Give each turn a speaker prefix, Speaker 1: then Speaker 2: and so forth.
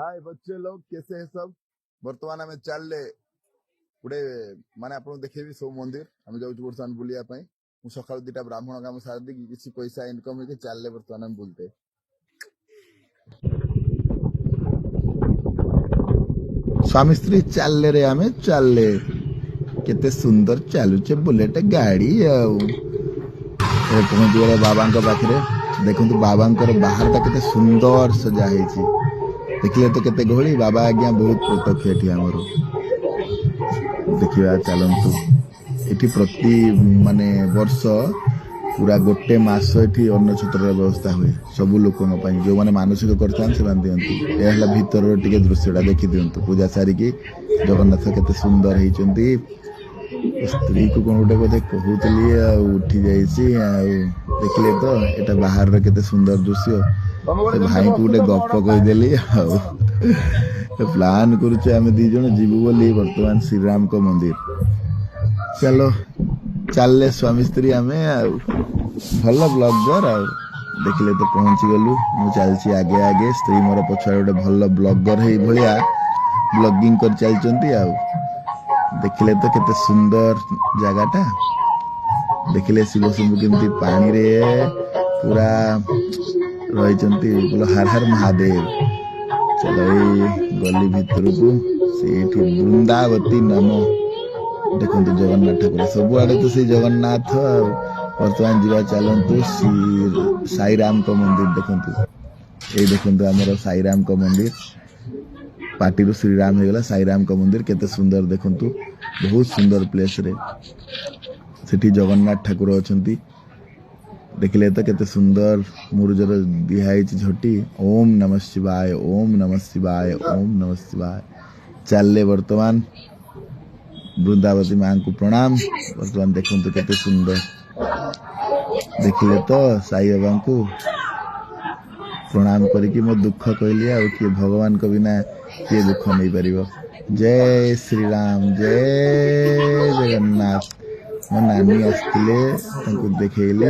Speaker 1: हाय बच्चे लोग, कैसे हैं सब। बर्तमान आम चलले गोटे माने आपको देखेबी सब मंदिर आम जाऊँ बर्तमान बुलिया सका दुटा ब्राह्मण काम सारी किसी पैसा इनकम होगी चलले बर्तमान आम बुलते स्वामी स्त्री चलले रे आमे चलले केते सुंदर चलुचे बुलेट गाड़ी पहुंच गए बाबा पाखे देखु बाबा बाहर केते सुंदर सजा है देखिए तो केते गहली बाबा आज्ञा बहुत प्रत्यक्ष एठी हमर देखिया चलंतु एठी प्रति माने वर्ष पूरा गोटे मास एठी अन्न छत्र व्यवस्था हुए सब लोक जो माने मानसिक करथान से दियंतु ए हला भीतर टिके दृश्यटा देखि दियंतु पूजा सारी की जगन्नाथ केते सुंदर हेचंती स्त्री को कोन गोटे बोधे कहूतली उठी जाइसी देखिले तो एटा बाहर रे केते सुंदर दृश्य भाई को गोटे गप कहीदेली प्लान करुचे आम दी जन जीवु बोली वर्तमान श्रीराम को मंदिर चलो चलले स्वामी स्त्री आम भल ब्लॉगर देखिले तो पहुंची गलु मु चलची आगे आगे स्त्री मोर पछाड़ गोटे भल ब्लॉगर हे भलिया ब्लॉगिंग कर चलचंती देखिले तो केते सुंदर जगहटा देखिले शिव शंभु केमती पानी रे पूरा रही बोलो हर हर महादेव चलो गली भितर को से वृंदावती नाम देखो जगन्नाथ ठाकुर सब आड़े तो से जगन्नाथ बर्तमान जीवा चलतु साईराम को मंदिर देखु ये देखु आमर साईराम को मंदिर पार्टी श्रीराम हो गला साईराम को मंदिर केते सुंदर देखु बहुत सुंदर प्लेस रे सेठी जगन्नाथ ठाकुर अछंती देखिले तो केते सुंदर मुरुजर दिहाई झटी ओम नमः शिवाय ओम नमः शिवाय ओम नमः शिवाय चलले वर्तमान वृंदावती मां को प्रणाम वर्तमान देखु तो केते सुंदर देखिले तो साई बाबा को प्रणाम करिकी मो दुख कहली आ कि भगवान को बिना किए दुख नहीं पारिबो। जय श्री राम जय जगन्नाथ मो नानी आसते देखली